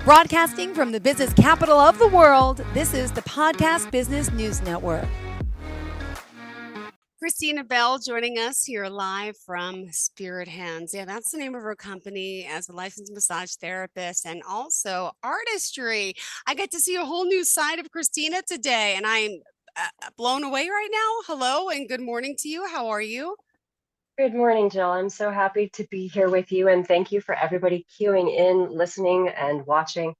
Broadcasting from the business capital of the world, this is the Podcast Business News Network. Christina Bell joining us here live from Spirit Hands. Yeah, that's the name of her company as a licensed massage therapist and also artistry. I get to see a whole new side of Christina today, and I'm blown away right now. Hello and good morning to you. How are you? Good morning, Jill. I'm so happy to be here with you, and thank you for everybody queuing in, listening, and watching.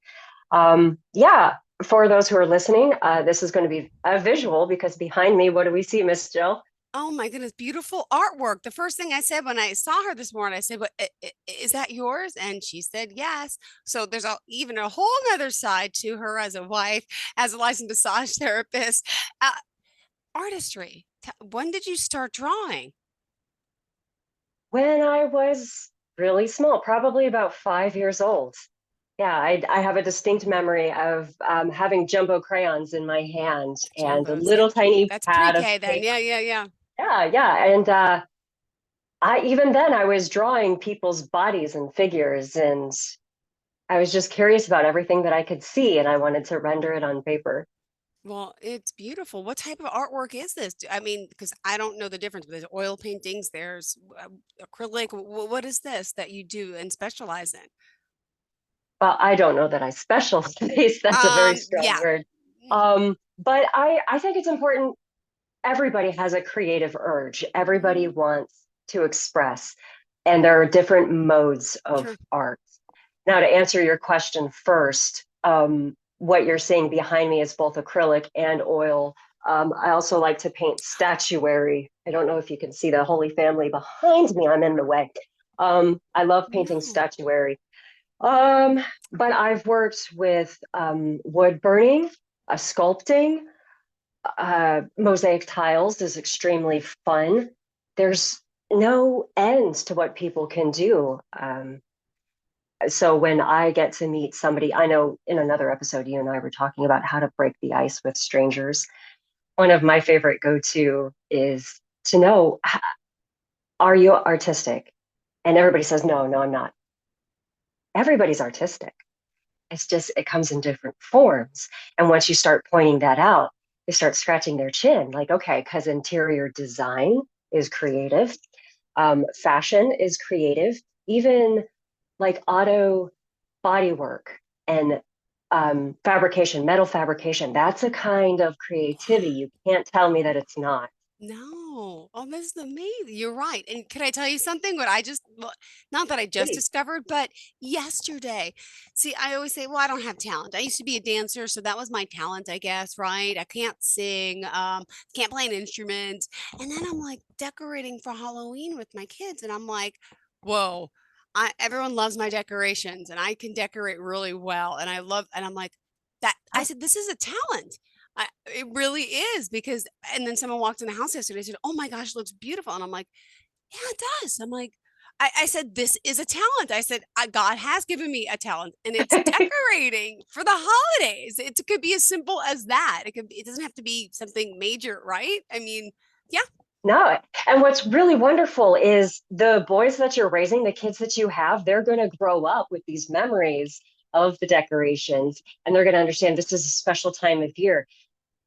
Yeah, for those who are listening, this is going to be a visual because behind me, what do we see, Miss Jill? Oh my goodness, beautiful artwork. The first thing I said when I saw her this morning, I said, "What is that yours?" And she said, "Yes." So there's even a whole nother side to her as a wife, as a licensed massage therapist. Uh, Artistry. When did you start drawing? When I was really small, probably about 5 years old. Yeah, I have a distinct memory of having jumbo crayons in my hand and a Jumbos. Yep. little tiny That's pad of pre-K then. paper. Yeah, yeah, yeah. Yeah, and I even then I was drawing people's bodies and figures, and I was just curious about everything that I could see, and I wanted to render it on paper. Well, it's beautiful. What type of artwork is this? I mean, because I don't know the difference. There's oil paintings, there's acrylic. What is this that you do and specialize in? Well, I don't know that I specialize. That's a very strong Yeah. word. But I think it's important. Everybody has a creative urge. Everybody Mhm. wants to express, and there are different modes of Sure. art. Now, to answer your question first, what you're seeing behind me is both acrylic and oil. I also like to paint statuary. I don't know if you can see the Holy Family behind me. I'm in the way. I love painting No. statuary. Um, but I've worked with wood burning, sculpting, mosaic tiles is extremely fun. There's no end to what people can do. So when I get to meet somebody, I know in another episode, you and I were talking about how to break the ice with strangers. One of my favorite go-to is to know, are you artistic? And everybody says, no, no, I'm not. Everybody's artistic. It's just, it comes in different forms. And once you start pointing that out, they start scratching their chin like, okay, because interior design is creative, fashion is creative, even like auto body work and fabrication, metal fabrication, that's a kind of creativity. You can't tell me that it's not. No. Oh, this is amazing. You're right. And can I tell you something? What I just, well, not that I just Please. discovered, but yesterday, see, I always say, well, I don't have talent. I used to be a dancer, so that was my talent, I guess, right? I can't sing, can't play an instrument. And then I'm like decorating for Halloween with my kids, and I'm like, whoa. Everyone loves my decorations and I can decorate really well. And I love, and I'm like, that I said, this is a talent. It really is because and then someone walked in the house yesterday and said, "Oh my gosh, it looks beautiful." And I'm like, "Yeah, it does." I'm like, I said, "This is a talent." I said, God has given me a talent and it's decorating for the holidays. It could be as simple as that. It doesn't have to be something major, right? I mean, yeah. No. And what's really wonderful is the boys that you're raising, the kids that you have, they're going to grow up with these memories of the decorations and they're going to understand this is a special time of year.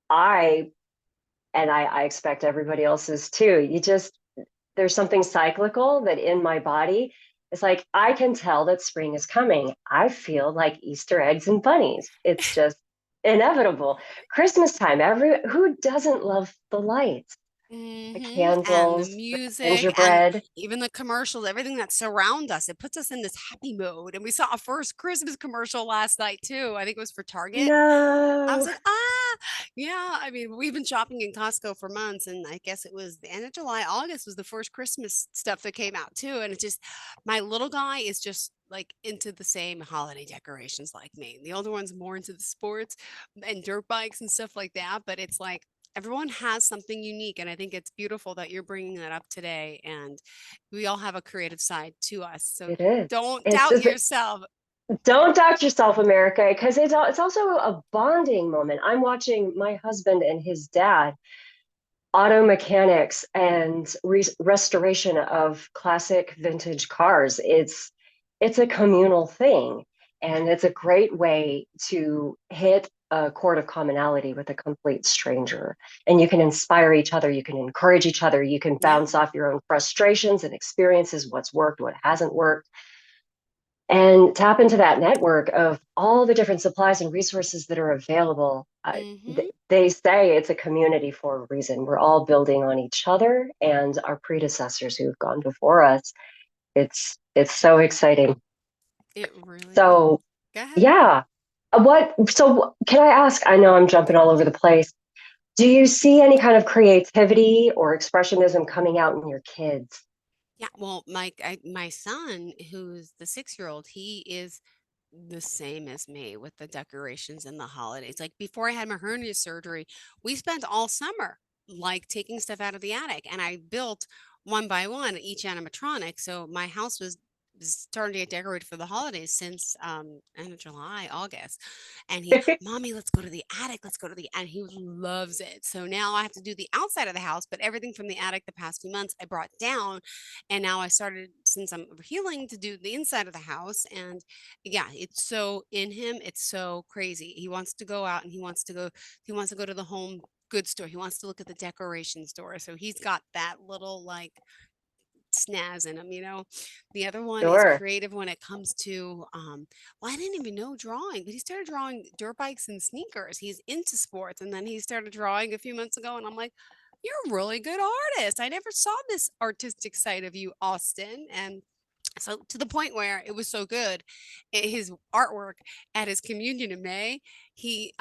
I, I expect everybody else's too. There's something cyclical that in my body, it's like, I can tell that spring is coming. I feel like Easter eggs and bunnies. It's just inevitable. Christmas time, who doesn't love the lights? The And the candles, the music and gingerbread. even the commercials, everything that surround us, it puts us in this happy mode. And we saw a first Christmas commercial last night too. I think it was for Target. I was No. like, yeah. I mean, we've been shopping in Costco for months, and I guess it was the end of July, August was the first Christmas stuff that came out too. And it's just my little guy is just like into the same holiday decorations like me. The older one's more into the sports and dirt bikes and stuff like that. But it's like everyone has something unique, and I think it's beautiful that you're bringing that up today. And we all have a creative side to us, so It is. don't It's doubt just, yourself. don't doubt yourself, America, because it's also a bonding moment. I'm watching my husband and his dad auto mechanics and restoration of classic vintage cars. It's a communal thing. And it's a great way to hit a chord of commonality with a complete stranger. And you can inspire each other, you can encourage each other, you can Yeah. bounce off your own frustrations and experiences, what's worked, what hasn't worked, and tap into that network of all the different supplies and resources that are available. Mm-hmm. They say it's a community for a reason. We're all building on each other and our predecessors who've gone before us. It's so exciting. It really is. So Go ahead. yeah. Can I ask? I know I'm jumping all over the place. Do you see any kind of creativity or expressionism coming out in your kids? Yeah, well, my son, who's the 6-year-old, he is the same as me with the decorations and the holidays. Like before I had my hernia surgery, we spent all summer like taking stuff out of the attic, and I built one by one each animatronic. So my house was starting to get decorated for the holidays since end of July, August. And he, Mommy, let's go to the attic. Let's go to the and he loves it. So now I have to do the outside of the house, but everything from the attic the past few months I brought down. And now I started, since I'm healing, to do the inside of the house. And yeah, it's so in him, it's so crazy. He wants to go out and he wants to go to the home goods store. He wants to look at the decoration store. So he's got that little like snaz in him, you know. The other one is Sure. creative when it comes to well, I didn't even know drawing, but he started drawing dirt bikes and sneakers. He's into sports, and then he started drawing a few months ago, and I'm like, you're a really good artist. I never saw this artistic side of you, Austin. And so to the point where it was so good, his artwork at his communion in May, he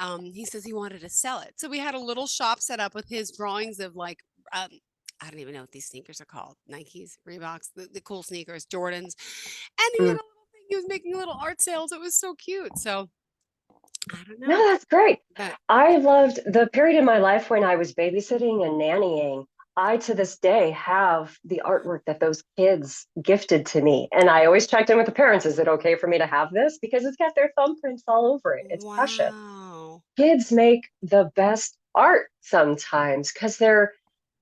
says he wanted to sell it. So we had a little shop set up with his drawings of like um I don't even know what these sneakers are called. Nikes, Reeboks, the cool sneakers, Jordans. And he had Mm. a little thing. He was making little art sales. It was so cute. So I don't No, know. that's great. But I loved the period in my life when I was babysitting and nannying. I, to this day, have the artwork that those kids gifted to me. And I always checked in with the parents. Is it okay for me to have this? Because it's got their thumbprints all over it. It's precious. wow. Kids make the best art sometimes because they're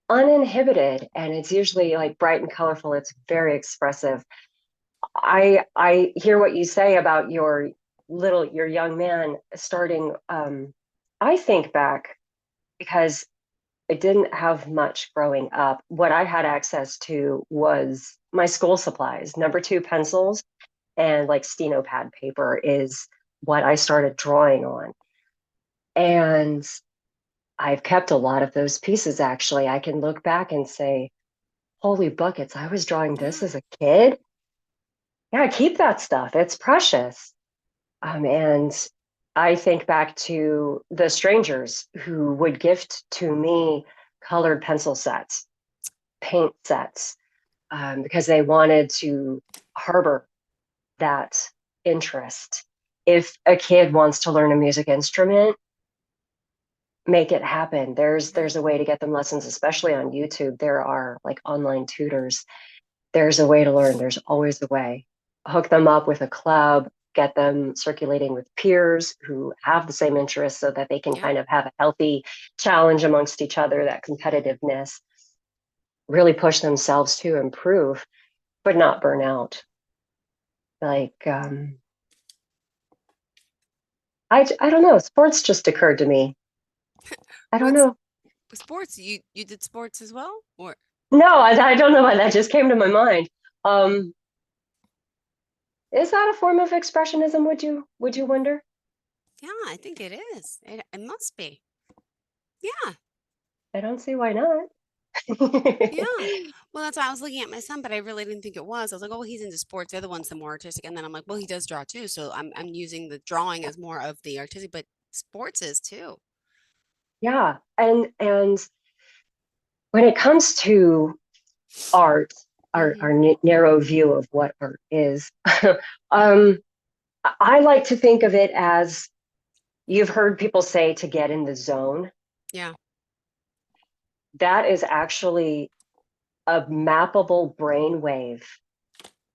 uninhibited and it's usually like bright and colorful. It's very expressive. I hear what you say about your young man starting. I think back because I didn't have much growing up. What I had access to was my school supplies, number two pencils and like steno pad paper is what I started drawing on. And I've kept a lot of those pieces actually. I can look back and say, holy buckets, I was drawing this Yeah. as a kid. Yeah, keep that stuff. It's precious. And I think back to the strangers who would gift to me colored pencil sets, paint sets, because they wanted to harbor that interest. If a kid wants to learn a music instrument, make it happen. Yeah. There's a way to get them lessons, especially on YouTube. There are like online tutors. There's a way to learn. There's always a way. Hook them up with a club, get them circulating with peers who have the same interests so that they can Yeah. kind of have a healthy challenge amongst each other, that competitiveness, really push themselves to improve, but not burn out. Like, I don't know. Sports just occurred to me. I don't What's know. sports? You did sports as well? Or No, I don't know why that just came to my mind. Um, is that a form of expressionism, would you wonder? yeah, I think it is. It must be. Yeah. I don't see why not. Yeah. Well, that's why I was looking at my son, but I really didn't think it was. I was like, oh, he's into sports. They're the ones that are more artistic. And then I'm like, well, he does draw too. So I'm using the drawing as more of the artistic, but sports is too. Yeah, and when it comes to art, our Hmm. narrow view of what art is, um, I like to think of it as you've heard people say to get in the zone. Yeah. That is actually a mappable brain wave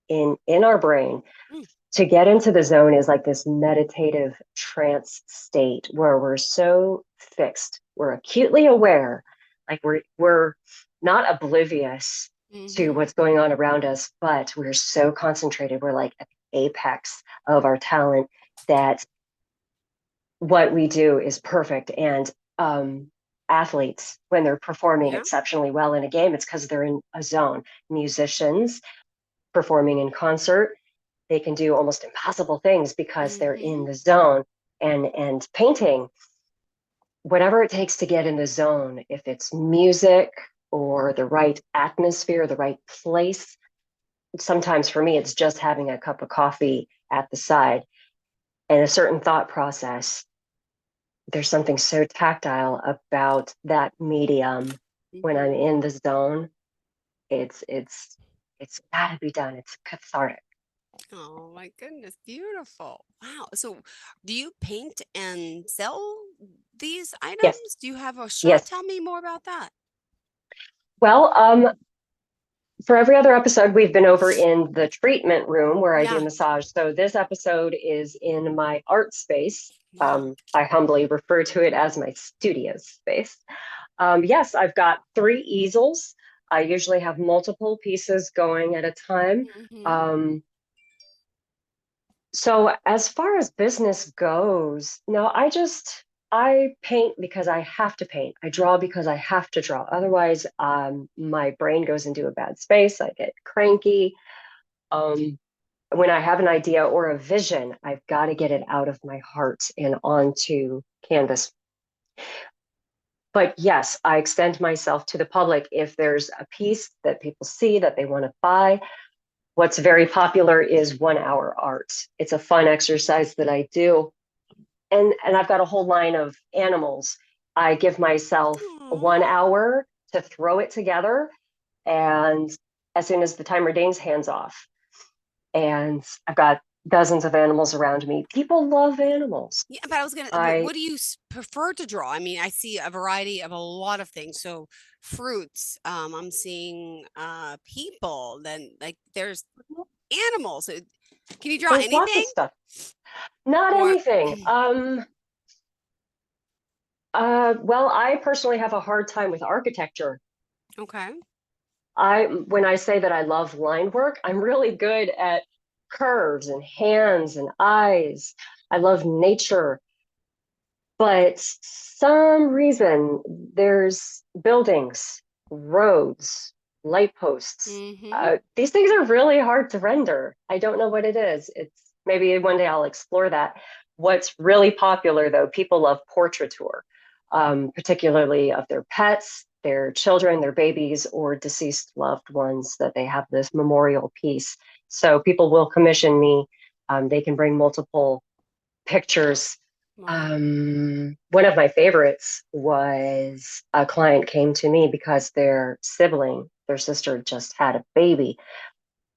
in our brain. Mm, To get into the zone is like this meditative trance state where we're so fixed, we're acutely aware, like we're not oblivious to hmm. what's going on around us, but we're so concentrated. We're like at apex of our talent, that what we do is perfect. And athletes, when they're performing Yeah. exceptionally well in a game, it's because they're in a zone. Musicians performing in concert, they can do almost impossible things because they're in Mm-hmm. the zone. And painting, whatever it takes to get in the zone, if it's music or the right atmosphere, the right place. Sometimes for me, it's just having a cup of coffee at the side and a certain thought process. There's something so tactile about that medium when I'm Mm-hmm. in the zone. It's got to be done. It's cathartic. Oh my goodness, beautiful. Wow. So, do you paint and sell these Yes, items? Do you have a shop? yes. Tell me more about that. Well, for every other episode, we've been over in the treatment room where I do Yeah. massage. So this episode is in my art space. Wow. I humbly refer to it as my studio space. Yes, I've got 3 easels. I usually have multiple pieces going at a time. Mm-hmm. Um, so as far as business goes, no, I paint because I have to paint. I draw because I have to draw. Otherwise, my brain goes into a bad space. I get cranky. Um, when I have an idea or a vision, I've got to get it out of my heart and onto canvas. But yes, I extend myself to the public. If there's a piece that people see that they want to buy, what's very popular is 1 hour art. It's a fun exercise that I do. And I've got a whole line of animals. I give myself Aw. 1 hour to throw it together. And as soon as the timer dings, hands off. And I've got dozens of animals around me. People love animals. Yeah, but I was gonna. I What do you prefer to draw? I mean, I see a variety of a lot of things. So, fruits. I'm seeing people. Then like there's animals. Can you draw There's lots of anything? stuff. Not Or anything. Well, I personally have a hard time with architecture. okay. When I say that I love line work, I'm really good at curves and hands and eyes. I love nature, but some reason there's buildings, roads, light posts. Mm-hmm. These things are really hard to render. I don't know what it is. It's maybe one day I'll explore that. What's really popular though, people love portraiture, particularly of their pets, their children, their babies, or deceased loved ones that they have this memorial piece. So people will commission me. They can bring multiple pictures. Wow. One of my favorites was a client came to me because their sibling, their sister, just had a baby.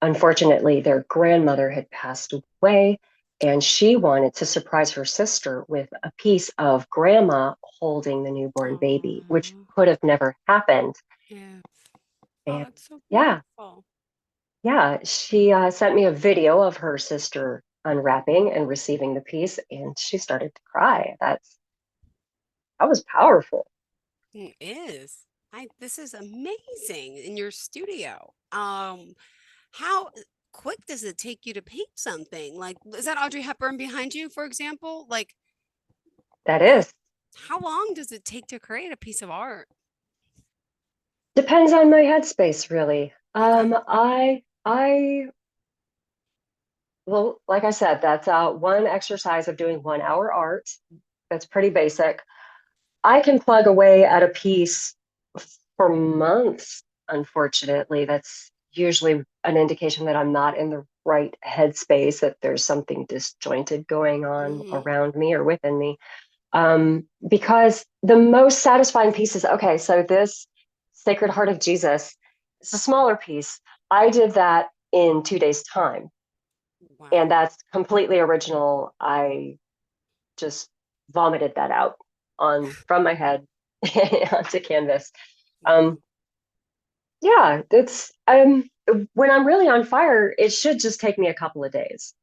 Unfortunately, their grandmother had passed away, and she wanted to surprise her sister with a piece of grandma holding the newborn baby, which Oh, could have never happened. yeah. Oh, And it's so yeah, beautiful. yeah, she sent me a video of her sister unwrapping and receiving the piece, and she started to cry. That was powerful. It is. This is amazing in your studio. How quick does it take you to paint something? Like, is that Audrey Hepburn behind you, for example? Like, That uh, is. how long does it take to create a piece of art? Depends on my headspace, really. Okay. Well, like I said, that's one exercise of doing 1 hour art. That's pretty basic. I can plug away at a piece for months, unfortunately. That's usually an indication that I'm not in the right headspace, that there's something disjointed going on Mm-hmm. around me or within me. Because the most satisfying piece is okay, so this Sacred Heart of Jesus, it's a smaller piece. I did that in 2 days' time, and Wow. that's completely original. I just vomited that out on from my head onto canvas. Um, Wow. yeah, it's when I'm really on fire, it should just take me a couple of days.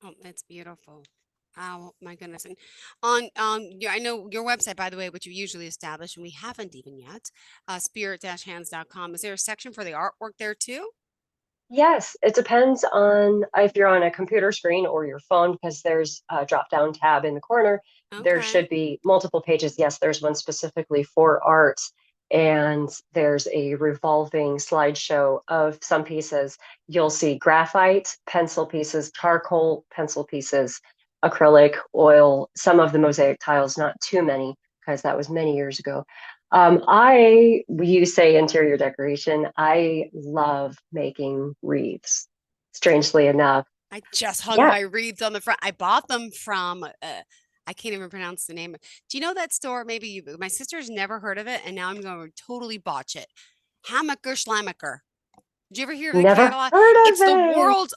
Oh, that's beautiful. Oh my goodness. And on I know your website, by the way, which you usually establish, and we haven't even yet, spirit-hands.com. Is there a section for the artwork there too? Yes, it depends on if you're on a computer screen or your phone, because there's a drop-down tab in the corner. There Okay. should be multiple pages. Yes, there's one specifically for art, and there's a revolving slideshow of some pieces. You'll see graphite pencil pieces, charcoal pencil pieces, acrylic, oil, some of the mosaic tiles, not too many, because that was many years ago. You say interior decoration. I love making wreaths, strangely enough. I just hung Yeah, my wreaths on the front. I bought them from I can't even pronounce the name. Do you know that store? Maybe you my sister's never heard of it, and now I'm going to totally botch it. Hammaker Schlammaker. Did you ever hear of the never catalog? heard of It's the it. world's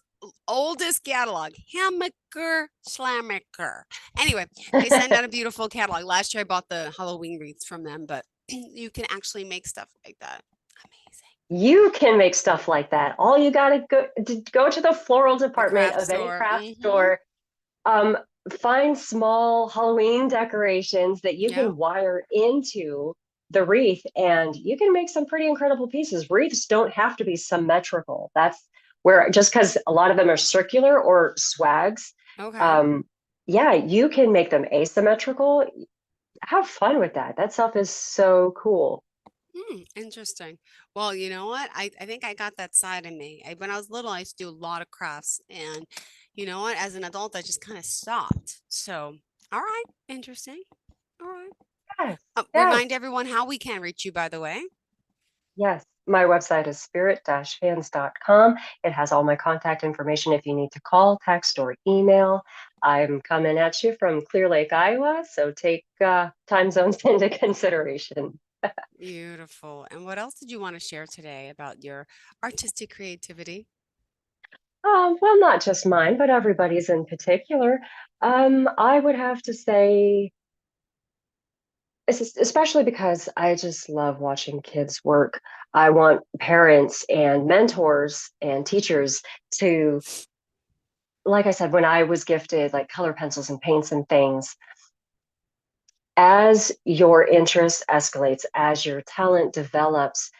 oldest catalog. Hammaker Schlammaker. Anyway, they send out a beautiful catalog. Last year I bought the Halloween wreaths from them, but you can actually make stuff like that. Amazing. You can make stuff like that. All you gotta go to the floral The department craft of any store. craft Mm-hmm. store. Um, find small Halloween decorations that you Yep. can wire into the wreath, and you can make some pretty incredible pieces. Wreaths don't have to be symmetrical. That's where, just because a lot of them are circular or swags, Okay. um, yeah, you can make them asymmetrical. Have fun with that. That stuff is so cool. Hmm, interesting. Well, you know what? I think I got that side in me. When I was little, I used to do a lot of crafts, and you know what? As an adult, I just kind of stopped. So, all right, interesting. All right. Yes, Remind yes. everyone how we can reach you, by the way. Yes, my website is spirit-fans.com. It has all my contact information if you need to call, text, or email. I'm coming at you from Clear Lake, Iowa, so take time zones into consideration. Beautiful. And what else did you want to share today about your artistic creativity? Well, not just mine, but everybody's in particular. I would have to say, especially because I just love watching kids work. I want parents and mentors and teachers to, like I said, when I was gifted like color pencils and paints and things, as your interest escalates, as your talent develops,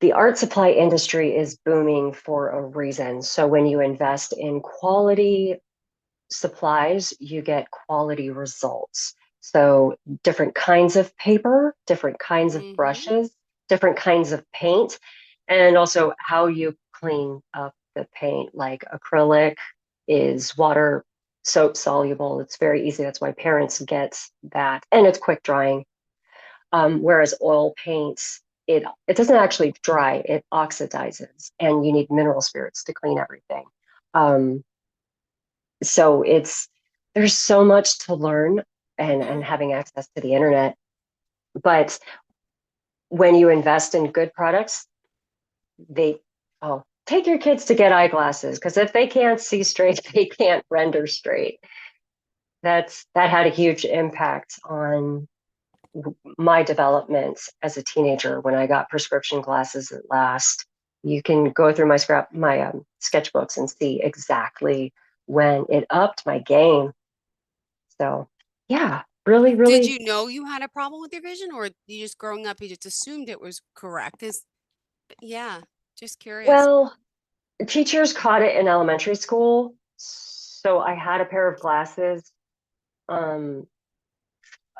the art supply industry is booming for a reason. So when you invest in quality supplies, you get quality results. So different kinds of paper, different kinds of Mm-hmm. brushes, different kinds of paint, and also how you clean up the paint. Like acrylic is water soap soluble. It's very easy. That's why parents get that. And it's quick drying. Whereas oil paints, it doesn't actually dry, it oxidizes, and you need mineral spirits to clean everything. Um, so there's so much to learn and Yeah. having access to the internet. But when you invest in good products, they take your kids to get eyeglasses because if they can't see straight, they can't render straight. That had a huge impact on my development as a teenager when I got prescription glasses at last. You can go through my sketchbooks and see exactly when it upped my game. So yeah, really, Did really you know you had a problem with your vision, or you just growing up, you just assumed it was correct? Yeah, just curious. well. Teachers caught it in elementary school, so I had a pair of glasses um,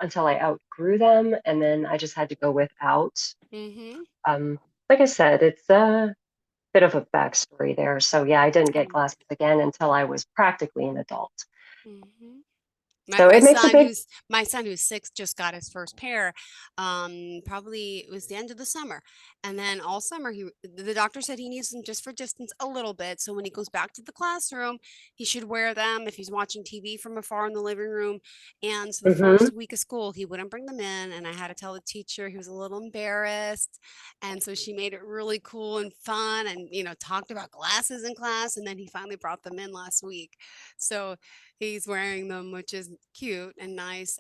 until I outgrew them, and then I just had to go without. Mm-hmm. Um, like I said, it's a bit of a backstory there. So yeah, I didn't get glasses again until I was practically an adult. Mm-hmm. My So my it makes a son big, who's my son who's 6 just got his first pair. Probably it was the end of the summer. And then all summer the doctor said he needs them just for distance a little bit. So when he goes back to the classroom, he should wear them if he's watching TV from afar in the living room. And so the mhm. first week of school, he wouldn't bring them in, and I had to tell the teacher. He was a little embarrassed. And so she made it really cool and fun and talked about glasses in class, and then he finally brought them in last week. So he's wearing them, which is cute and nice.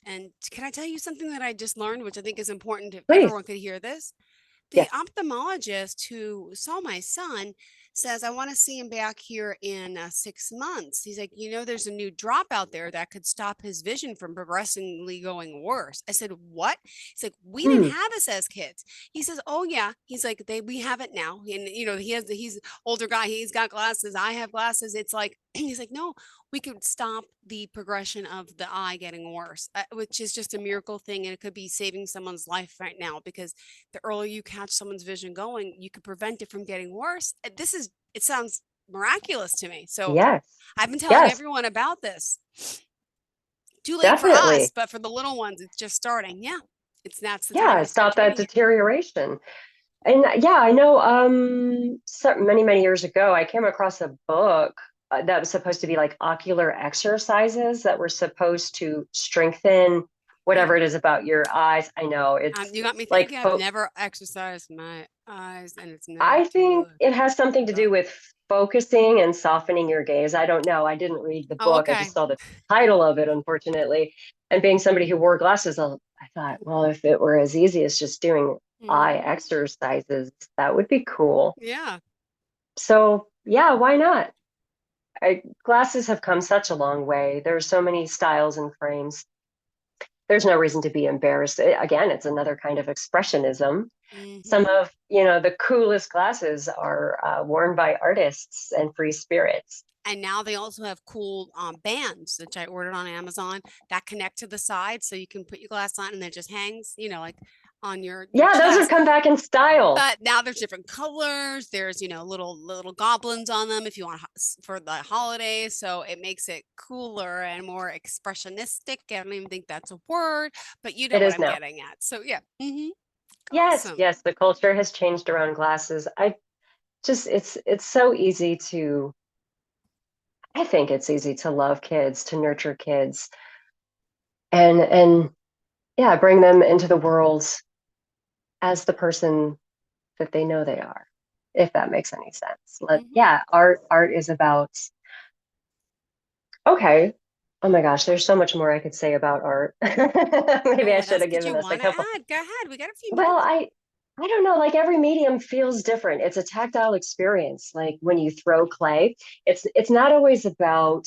And can I tell you something that I just learned, which I think is important if Please. everyone could hear this? the ophthalmologist who saw my son says, I want to see him back here in 6 months. He's like, there's a new drop out there that could stop his vision from progressively going worse. I said, what? He's like, we didn't Hmm. have this as kids. He says, oh yeah. He's like, we have it now. And he's older guy. He's got glasses. I have glasses. It's like, he's like, no, we could stop the progression of the eye getting worse, which is just a miracle thing. And it could be saving someone's life right now, because the earlier you catch someone's vision going, you could prevent it from getting worse. It sounds miraculous to me. So Yes. I've been telling Yes, everyone about this. Too late for us, definitely. but for the little ones, it's just starting. Yeah. That's the time Yeah, to start stop that treating it. deterioration. And yeah, I know many, many years ago, I came across a book that was supposed to be like ocular exercises that were supposed to strengthen Yeah. whatever it is about your eyes. I know it's You got me like thinking. I've never exercised my eyes, and it's never I think too it has something to late. do with focusing and softening your gaze. I don't know. I didn't read the Oh, book. I okay. just saw the title of it, unfortunately. And being somebody who wore glasses, I thought, well, if it were as easy as just doing eye Hmm. exercises, that would be cool. Yeah. So, yeah, why not? Glasses have come such a long way. There are so many styles and frames. There's no reason to be embarrassed. Again, it's another kind of expressionism. Some Hmm. of, the coolest glasses are worn by artists and free spirits. And now they also have cool bands, which I ordered on Amazon, that connect to the side, so you can put your glass on and it just hangs, like on your Yeah, those have chest. come back in style. But now there's different colors. There's little goblins on them if you want for the holidays. So it makes it cooler and more expressionistic. I don't even think that's a word, but you know It what is I'm now. getting at. So yeah, hmm, Yes, awesome. yes, the culture has changed around glasses. It's so easy to, I think it's easy to love kids, to nurture kids, and yeah, bring them into the world as the person that they know they are, if that makes any sense. Hmm. Yeah, art is about, okay. Oh my gosh, there's so much more I could say about art. Oh, Maybe I what should else have did given you us a want to couple. add? Go ahead. We got a few Well, minutes. I don't know, like every medium feels different. It's a tactile experience. Like when you throw clay, it's not always about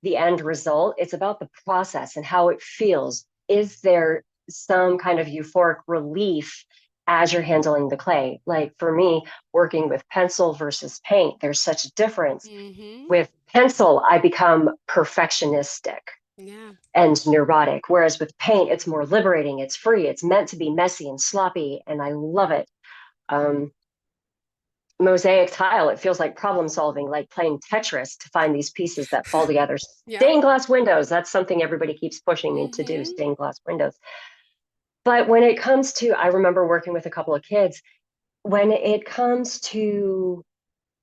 the end result. It's about the process and how it feels. Is there some kind of euphoric relief as you're handling the clay? Like for me, working with pencil versus paint, there's such a difference. Hmm. With pencil, I become perfectionistic Yeah. and neurotic. Whereas with paint, it's more liberating, it's free, it's meant to be messy and sloppy, and I love it. Um, Mosaic tile, it feels like problem solving, like playing Tetris to find these pieces that fall together. Yeah. Stained glass windows, that's something everybody keeps pushing me to do, Hmm. stained glass windows. But when it comes to, I remember working with a couple of kids, when it comes to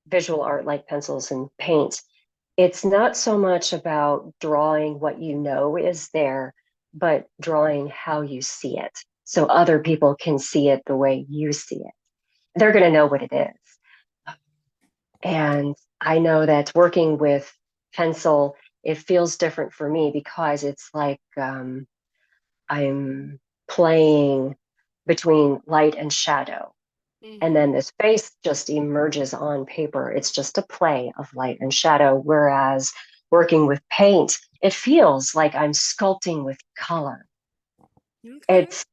visual art like pencils and paint, it's not so much about drawing what you know is there, but drawing how you see it. So other people can see it the way you see it. They're going to know what it is. And I know that working with pencil, it feels different for me because it's like I'm playing between light and shadow. And then Hmm. this face just emerges on paper. It's just a play of light and shadow. Whereas working with paint, it feels like I'm sculpting with color. Okay. It's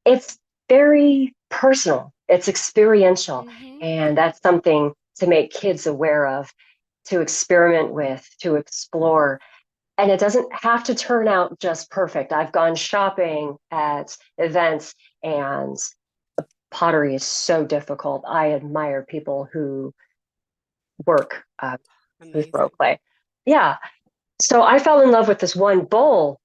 it's very personal. It's experiential. Hmm. And that's something to make kids aware of, to experiment with, to explore. And it doesn't have to turn out just perfect. I've gone shopping at events and pottery is so difficult. I admire people who work who throw Amazing. clay. Yeah. So I fell in love with this one bowl,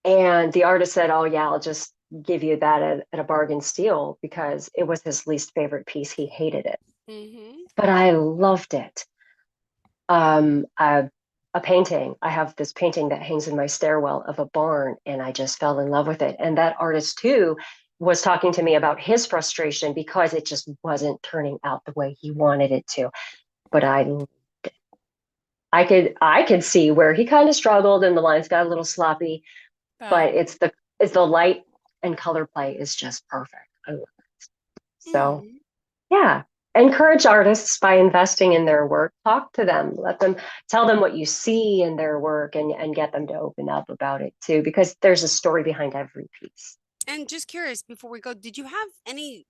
and the artist said, "Oh yeah, I'll just give you that at a bargain steal," because it was his least favorite piece. He hated it, Hmm. but I loved it. Um, a, a painting. I have this painting that hangs in my stairwell of a barn, and I just fell in love with it. And that artist too was talking to me about his frustration because it just wasn't turning out the way he wanted it to. But I could see where he kind of struggled and the lines got a little sloppy, But but it's the light and color play is just perfect. I love it. So, yeah. Encourage artists by investing in their work. Talk to them. Tell them what you see in their work and get them to open up about it too, because there's a story behind every piece. And just curious, before we go, did you have any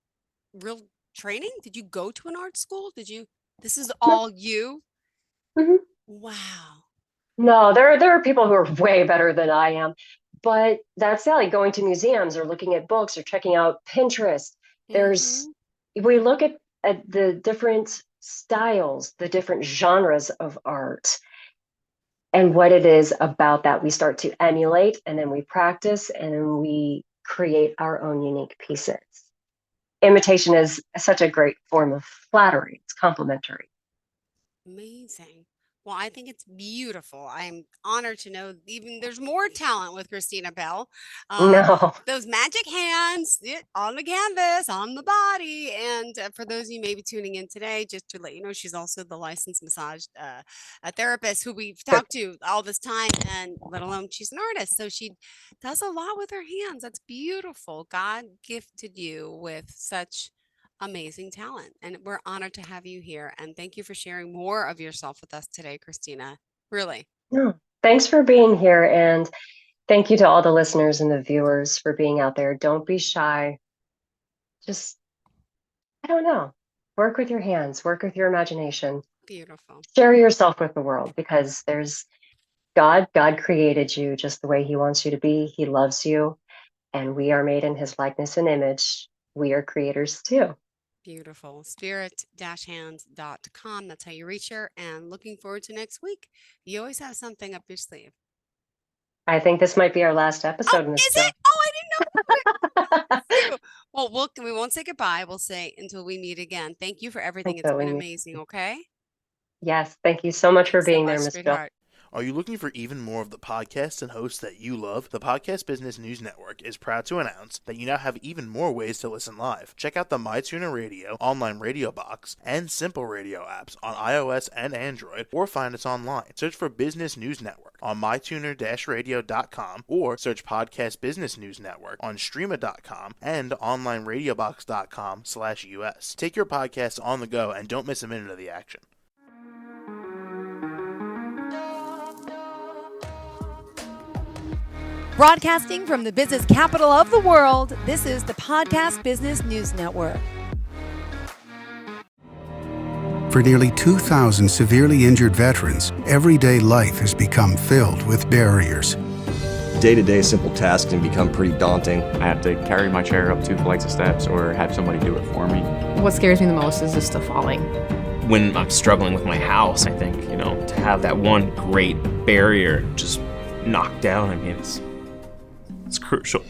real training? Did you go to an art school? This is all you? Mhm. Wow. No, there are people who are way better than I am, but that's like going to museums or looking at books or checking out Pinterest. There's Mhm. we look at the different styles, the different genres of art, and what it is about that we start to emulate, and then we practice, and then we create our own unique pieces. Imitation is such a great form of flattery. It's complimentary. Amazing. Well, I think it's beautiful. I'm honored to know even there's more talent with Christina Bell. Uh, No. those magic hands on the canvas, on the body. And for those of you maybe tuning in today, just to let you know, she's also the licensed massage a therapist who we've talked to all this time, and let alone she's an artist. So she does a lot with her hands. That's beautiful. God gifted you with such amazing talent. And we're honored to have you here. And thank you for sharing more of yourself with us today, Christina. Really. No. Thanks for being here, and thank you to all the listeners and the viewers for being out there. Don't be shy. Just, I don't know, work with your hands, work with your imagination, Beautiful. share yourself with the world, because there's God created you just the way he wants you to be. He loves you, and we are made in his likeness and image. We are creators too. Beautiful. Spirit-hands.com. That's how you reach her. And looking forward to next week. You always have something up your sleeve. I think this might be our last Oh, episode in this is show. it? Oh, I didn't know. Well, we won't say goodbye. We'll say until we meet again. Thank you for everything. It's Until we been meet. amazing. Okay. Yes, thank you so much for Thanks so being much, there, Miss Jill. sweetheart. Are you looking for even more of the podcasts and hosts that you love? The Podcast Business News Network is proud to announce that you now have even more ways to listen live. Check out the MyTuner Radio, online radio box, and Simple Radio apps on iOS and Android, or find us online. Search for Business News Network on mytuner-radio.com, or search Podcast Business News Network on streama.com and onlineradiobox.com/US. Take your podcast on the go and don't miss a minute of the action. Broadcasting from the business capital of the world, this is the Podcast Business News Network. For nearly 2,000 severely injured veterans, everyday life has become filled with barriers. Day-to-day simple tasks can become pretty daunting. I have to carry my chair up 2 flights of steps or have somebody do it for me. What scares me the most is just the falling. When I'm struggling with my house, I think, to have that one great barrier just knocked down, it's crucial.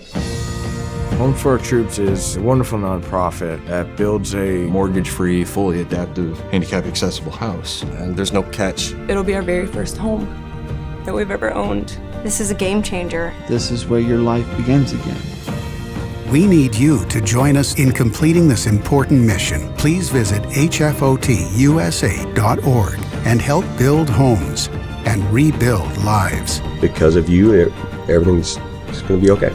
Home for Our Troops is a wonderful nonprofit that builds a mortgage-free, fully adaptive, handicap-accessible house. And there's no catch. It'll be our very first home that we've ever owned. This is a game changer. This is where your life begins again. We need you to join us in completing this important mission. Please visit hfotusa.org and help build homes and rebuild lives. Because of you, everything's going to be okay.